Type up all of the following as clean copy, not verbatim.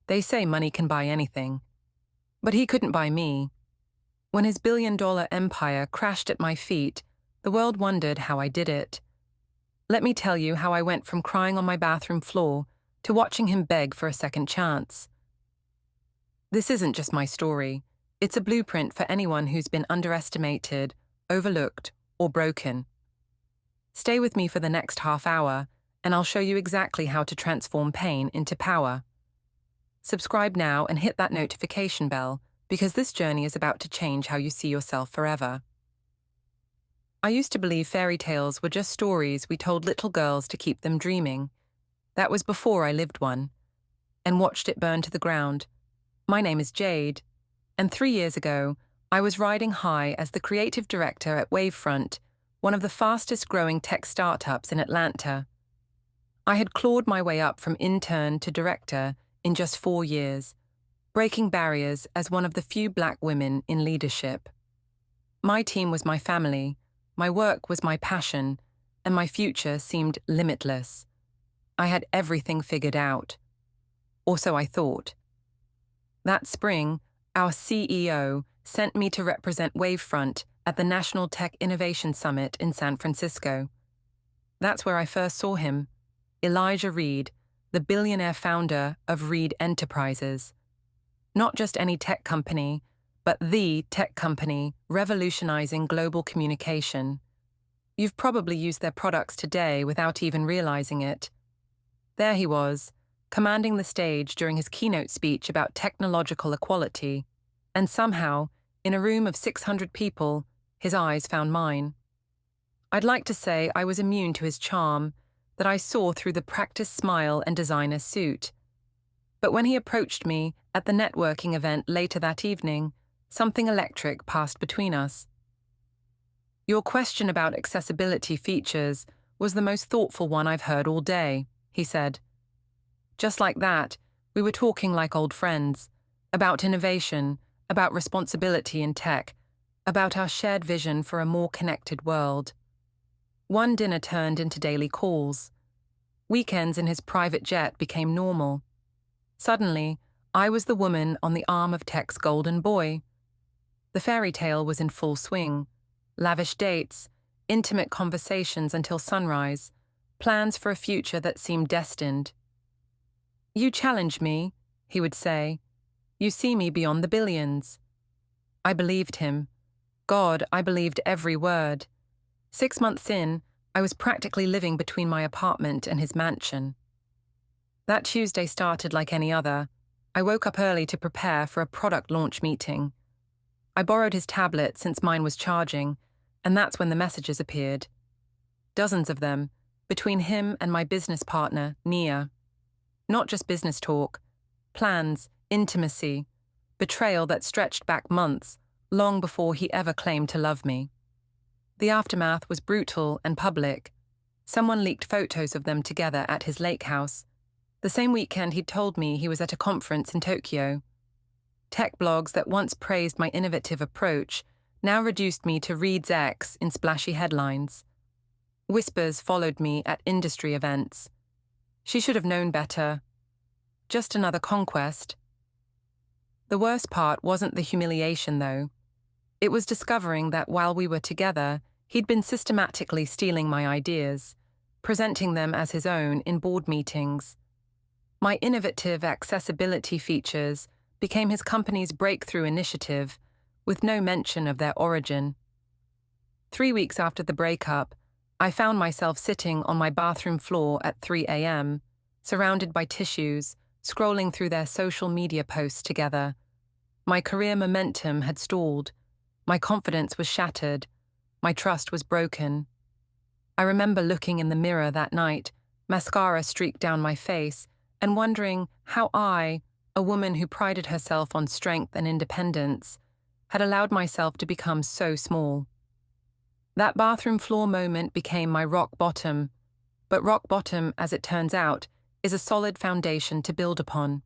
They say money can buy anything. But he couldn't buy me. When his billion-dollar empire crashed at my feet, the world wondered how I did it. Let me tell you how I went from crying on my bathroom floor to watching him beg for a second chance. This isn't just my story. It's a blueprint for anyone who's been underestimated, overlooked, or broken. Stay with me for the next half hour, and I'll show you exactly how to transform pain into power. Subscribe now and hit that notification bell, because this journey is about to change how you see yourself forever. I used to believe fairy tales were just stories we told little girls to keep them dreaming. That was before I lived one, and watched it burn to the ground. My name is Jade, and 3 years ago, I was riding high as the creative director at Wavefront, one of the fastest-growing tech startups in Atlanta. I had clawed my way up from intern to director in just 4 years, breaking barriers as one of the few Black women in leadership. My team was my family, my work was my passion, and my future seemed limitless. I had everything figured out. Or so I thought. That spring, our CEO sent me to represent Wavefront at the National Tech Innovation Summit in San Francisco. That's where I first saw him, Elijah Reed, the billionaire founder of Reed Enterprises. Not just any tech company, but the tech company revolutionizing global communication. You've probably used their products today without even realizing it. There he was, commanding the stage during his keynote speech about technological equality, and somehow, in a room of 600 people, his eyes found mine. I'd like to say I was immune to his charm, that I saw through the practiced smile and designer suit. But when he approached me at the networking event later that evening, something electric passed between us. "Your question about accessibility features was the most thoughtful one I've heard all day," he said. Just like that, we were talking like old friends, about innovation, about responsibility in tech, about our shared vision for a more connected world. One dinner turned into daily calls. Weekends in his private jet became normal. Suddenly, I was the woman on the arm of tech's golden boy. The fairy tale was in full swing. Lavish dates, intimate conversations until sunrise, plans for a future that seemed destined. "You challenge me," he would say. "You see me beyond the billions." I believed him. God, I believed every word. 6 months in, I was practically living between my apartment and his mansion. That Tuesday started like any other. I woke up early to prepare for a product launch meeting. I borrowed his tablet since mine was charging, and that's when the messages appeared. Dozens of them, between him and my business partner, Nia. Not just business talk, plans, intimacy, betrayal that stretched back months, long before he ever claimed to love me. The aftermath was brutal and public. Someone leaked photos of them together at his lake house. The same weekend he'd told me he was at a conference in Tokyo. Tech blogs that once praised my innovative approach now reduced me to Reed's ex in splashy headlines. Whispers followed me at industry events. She should have known better. Just another conquest. The worst part wasn't the humiliation, though. It was discovering that while we were together, he'd been systematically stealing my ideas, presenting them as his own in board meetings. My innovative accessibility features became his company's breakthrough initiative, with no mention of their origin. 3 weeks after the breakup, I found myself sitting on my bathroom floor at 3 a.m., surrounded by tissues, scrolling through their social media posts together. My career momentum had stalled. My confidence was shattered. My trust was broken. I remember looking in the mirror that night, mascara streaked down my face, and wondering how I, a woman who prided herself on strength and independence, had allowed myself to become so small. That bathroom floor moment became my rock bottom, but rock bottom, as it turns out, is a solid foundation to build upon.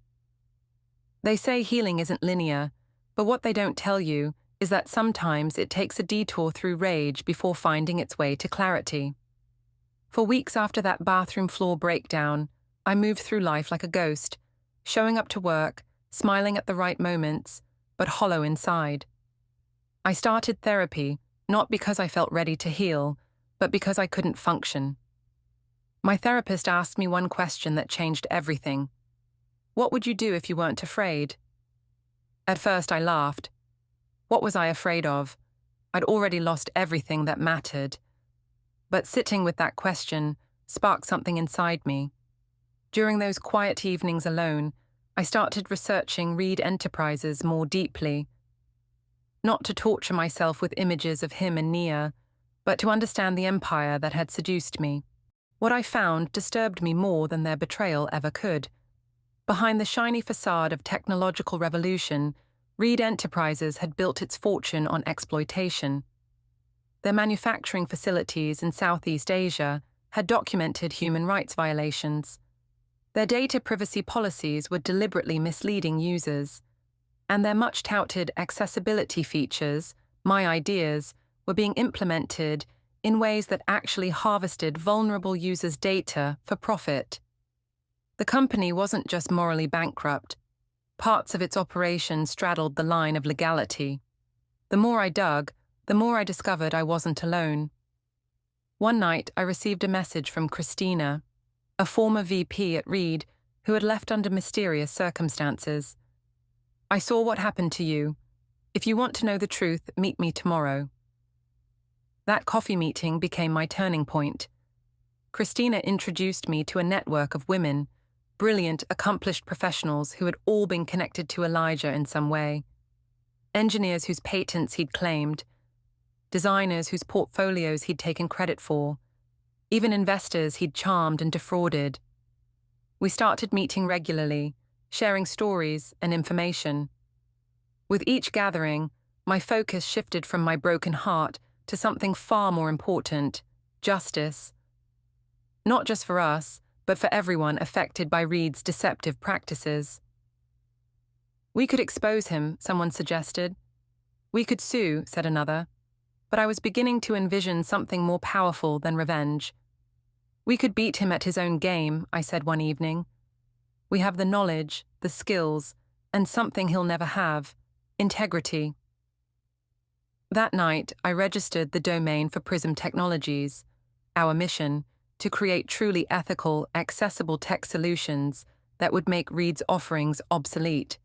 They say healing isn't linear, but what they don't tell you is that sometimes it takes a detour through rage before finding its way to clarity. For weeks after that bathroom floor breakdown, I moved through life like a ghost, showing up to work, smiling at the right moments, but hollow inside. I started therapy, not because I felt ready to heal, but because I couldn't function. My therapist asked me one question that changed everything. What would you do if you weren't afraid? At first I laughed. What was I afraid of? I'd already lost everything that mattered. But sitting with that question sparked something inside me. During those quiet evenings alone, I started researching Reed Enterprises more deeply. Not to torture myself with images of him and Nia, but to understand the empire that had seduced me. What I found disturbed me more than their betrayal ever could. Behind the shiny facade of technological revolution, Reed Enterprises had built its fortune on exploitation. Their manufacturing facilities in Southeast Asia had documented human rights violations. Their data privacy policies were deliberately misleading users, and their much-touted accessibility features, My Ideas, were being implemented in ways that actually harvested vulnerable users' data for profit. The company wasn't just morally bankrupt. Parts of its operation straddled the line of legality. The more I dug, the more I discovered I wasn't alone. One night, I received a message from Christina, a former VP at Reed who had left under mysterious circumstances. I saw what happened to you. If you want to know the truth, meet me tomorrow. That coffee meeting became my turning point. Christina introduced me to a network of women, brilliant, accomplished professionals who had all been connected to Elijah in some way. Engineers whose patents he'd claimed, designers whose portfolios he'd taken credit for, even investors he'd charmed and defrauded. We started meeting regularly, sharing stories and information. With each gathering, my focus shifted from my broken heart to something far more important: justice. Not just for us, but for everyone affected by Reed's deceptive practices. We could expose him, someone suggested. We could sue, said another. But I was beginning to envision something more powerful than revenge. We could beat him at his own game, I said one evening. We have the knowledge, the skills, and something he'll never have: integrity. That night, I registered the domain for Prism Technologies. Our mission: to create truly ethical, accessible tech solutions that would make Reed's offerings obsolete.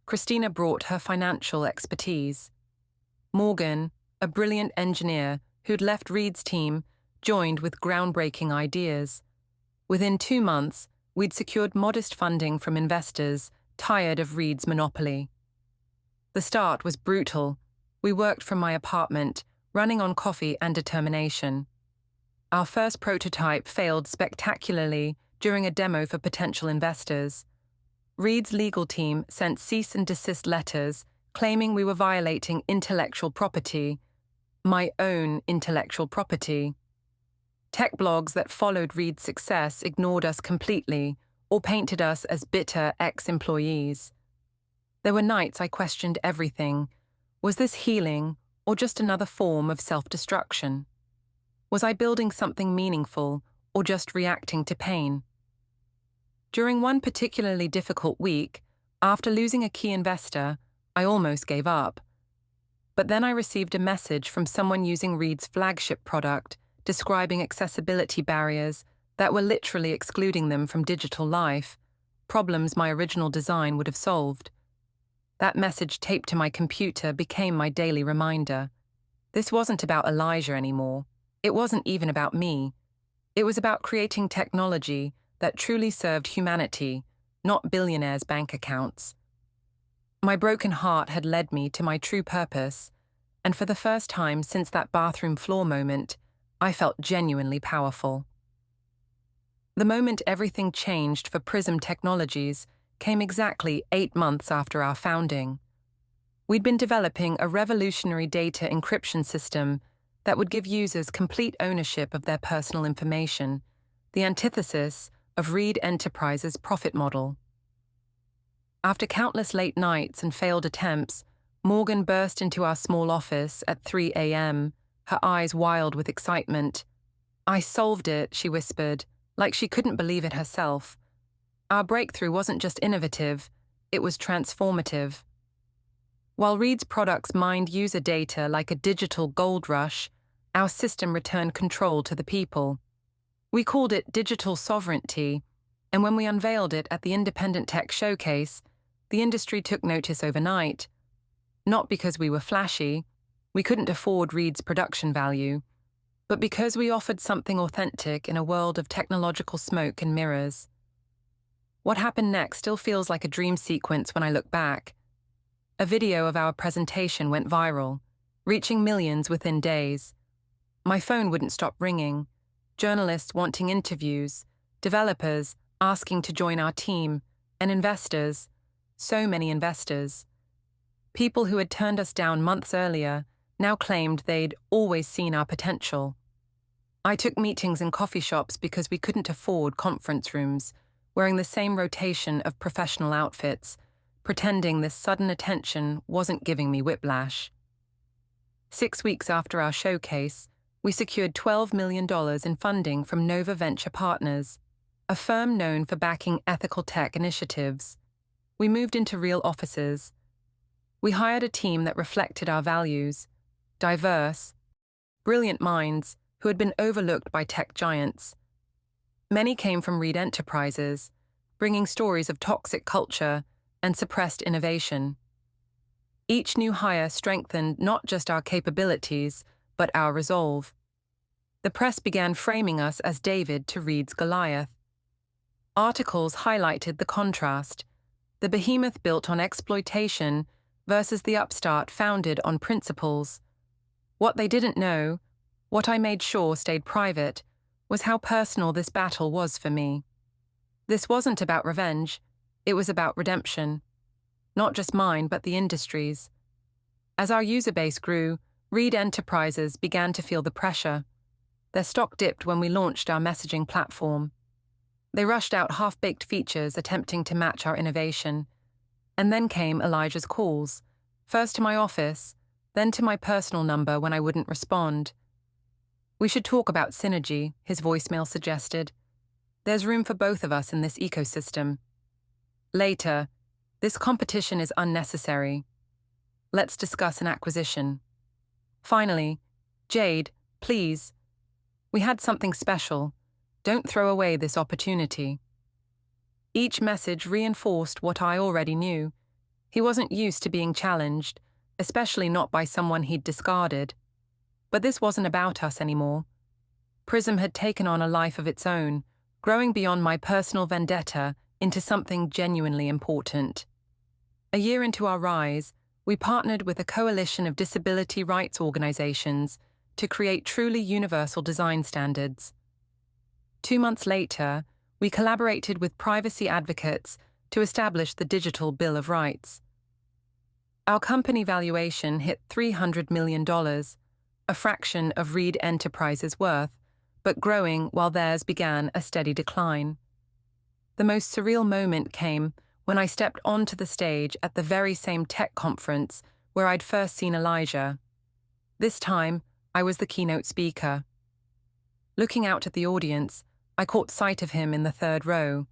Christina brought her financial expertise. Morgan, a brilliant engineer who'd left Reed's team, joined with groundbreaking ideas. Within 2 months, we'd secured modest funding from investors tired of Reed's monopoly. The start was brutal. We worked from my apartment, running on coffee and determination. Our first prototype failed spectacularly during a demo for potential investors. Reed's legal team sent cease and desist letters claiming we were violating intellectual property, my own intellectual property. Tech blogs that followed Reed's success ignored us completely or painted us as bitter ex-employees. There were nights I questioned everything. Was this healing or just another form of self-destruction? Was I building something meaningful or just reacting to pain? During one particularly difficult week, after losing a key investor, I almost gave up. But then I received a message from someone using Reed's flagship product, describing accessibility barriers that were literally excluding them from digital life, problems my original design would have solved. That message taped to my computer became my daily reminder. This wasn't about Elijah anymore. It wasn't even about me. It was about creating technology that truly served humanity, not billionaires' bank accounts. My broken heart had led me to my true purpose, and for the first time since that bathroom floor moment, I felt genuinely powerful. The moment everything changed for Prism Technologies came exactly 8 months after our founding. We'd been developing a revolutionary data encryption system that would give users complete ownership of their personal information, the antithesis of Reed Enterprises' profit model. After countless late nights and failed attempts, Morgan burst into our small office at 3 a.m., her eyes wild with excitement. "I solved it," she whispered, like she couldn't believe it herself. Our breakthrough wasn't just innovative, it was transformative. While Reed's products mined user data like a digital gold rush, our system returned control to the people. We called it digital sovereignty, and when we unveiled it at the Independent Tech Showcase, the industry took notice overnight. Not because we were flashy, we couldn't afford Reed's production value, but because we offered something authentic in a world of technological smoke and mirrors. What happened next still feels like a dream sequence when I look back. A video of our presentation went viral, reaching millions within days. My phone wouldn't stop ringing, journalists wanting interviews, developers asking to join our team, and investors, so many investors. People who had turned us down months earlier now claimed they'd always seen our potential. I took meetings in coffee shops because we couldn't afford conference rooms, wearing the same rotation of professional outfits, pretending this sudden attention wasn't giving me whiplash. 6 weeks after our showcase, we secured $12 million in funding from Nova Venture Partners, a firm known for backing ethical tech initiatives. We moved into real offices. We hired a team that reflected our values, diverse, brilliant minds who had been overlooked by tech giants. Many came from Reed Enterprises, bringing stories of toxic culture and suppressed innovation. Each new hire strengthened not just our capabilities, but our resolve. The press began framing us as David to Reed's Goliath. Articles highlighted the contrast, the behemoth built on exploitation versus the upstart founded on principles. What they didn't know, what I made sure stayed private, was how personal this battle was for me. This wasn't about revenge, it was about redemption. Not just mine, but the industry's. As our user base grew, Reed Enterprises began to feel the pressure. Their stock dipped when we launched our messaging platform. They rushed out half-baked features attempting to match our innovation. And then came Elijah's calls, first to my office, then to my personal number when I wouldn't respond. "We should talk about synergy," his voicemail suggested. "There's room for both of us in this ecosystem." Later, "This competition is unnecessary. Let's discuss an acquisition." Finally, "Jade, please. We had something special. Don't throw away this opportunity." Each message reinforced what I already knew. He wasn't used to being challenged, especially not by someone he'd discarded. But this wasn't about us anymore. Prism had taken on a life of its own, growing beyond my personal vendetta into something genuinely important. A year into our rise, we partnered with a coalition of disability rights organizations to create truly universal design standards. 2 months later, we collaborated with privacy advocates to establish the Digital Bill of Rights. Our company valuation hit $300 million, a fraction of Reed Enterprises' worth, but growing while theirs began a steady decline. The most surreal moment came when I stepped onto the stage at the very same tech conference where I'd first seen Elijah. This time, I was the keynote speaker. Looking out at the audience, I caught sight of him in the third row,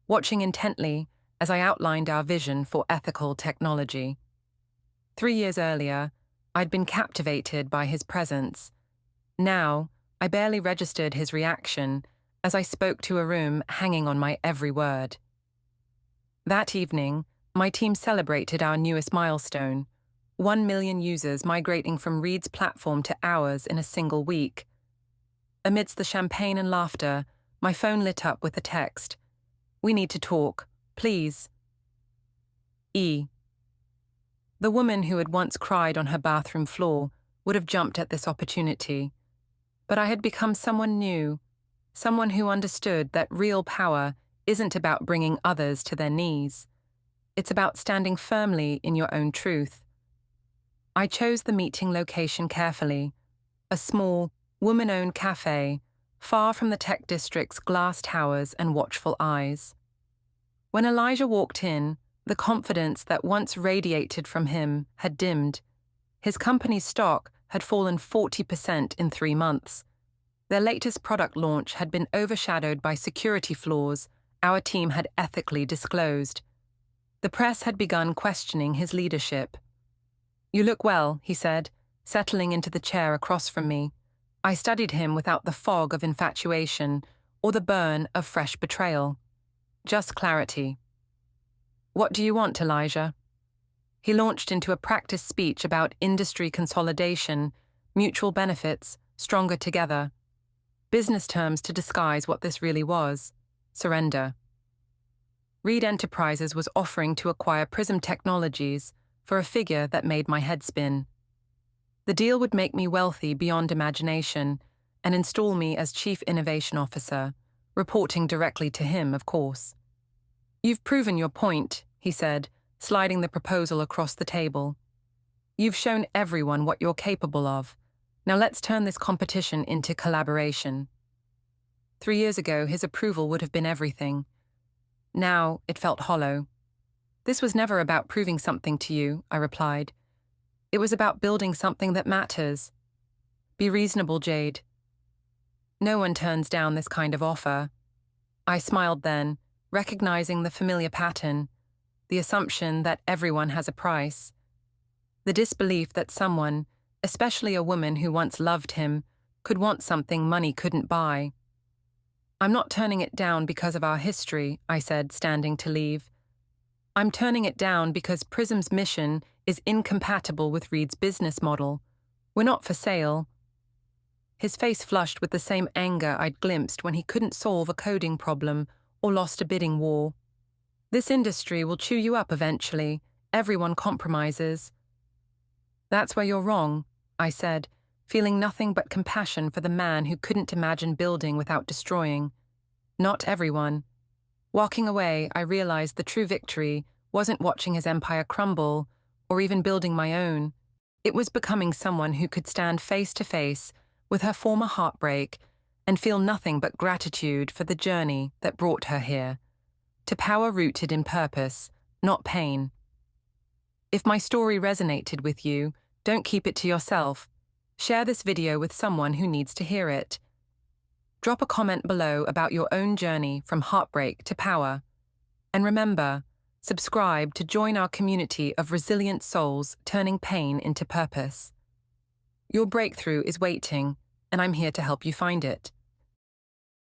watching intently as I outlined our vision for ethical technology. 3 years earlier, I'd been captivated by his presence. Now, I barely registered his reaction as I spoke to a room hanging on my every word. That evening, my team celebrated our newest milestone, 1 million users migrating from Reed's platform to ours in a single week. Amidst the champagne and laughter, my phone lit up with a text. "We need to talk, please." E. The woman who had once cried on her bathroom floor would have jumped at this opportunity. But I had become someone new, someone who understood that real power isn't about bringing others to their knees. It's about standing firmly in your own truth. I chose the meeting location carefully, a small, woman-owned cafe, far from the tech district's glass towers and watchful eyes. When Elijah walked in, the confidence that once radiated from him had dimmed. His company's stock had fallen 40% in 3 months. Their latest product launch had been overshadowed by security flaws our team had ethically disclosed. The press had begun questioning his leadership. "You look well," he said, settling into the chair across from me. I studied him without the fog of infatuation or the burn of fresh betrayal. Just clarity. "What do you want, Elijah?" He launched into a practice speech about industry consolidation, mutual benefits, stronger together. Business terms to disguise what this really was: surrender. Reed Enterprises was offering to acquire Prism Technologies for a figure that made my head spin. The deal would make me wealthy beyond imagination and install me as Chief Innovation Officer, reporting directly to him, of course. "You've proven your point," he said, sliding the proposal across the table. "You've shown everyone what you're capable of. Now let's turn this competition into collaboration." 3 years ago, his approval would have been everything. Now, it felt hollow. "This was never about proving something to you," I replied. "It was about building something that matters." "Be reasonable, Jade. No one turns down this kind of offer." I smiled then, recognizing the familiar pattern, the assumption that everyone has a price, the disbelief that someone, especially a woman who once loved him, could want something money couldn't buy. "I'm not turning it down because of our history," I said, standing to leave. "I'm turning it down because Prism's mission is incompatible with Reed's business model. We're not for sale." His face flushed with the same anger I'd glimpsed when he couldn't solve a coding problem or lost a bidding war. "This industry will chew you up eventually. Everyone compromises." "That's where you're wrong," I said, feeling nothing but compassion for the man who couldn't imagine building without destroying. "Not everyone." Walking away, I realized the true victory wasn't watching his empire crumble or even building my own. It was becoming someone who could stand face to face with her former heartbreak and feel nothing but gratitude for the journey that brought her here, to power rooted in purpose, not pain. If my story resonated with you, don't keep it to yourself. Share this video with someone who needs to hear it. Drop a comment below about your own journey from heartbreak to power. And remember, subscribe to join our community of resilient souls turning pain into purpose. Your breakthrough is waiting, and I'm here to help you find it.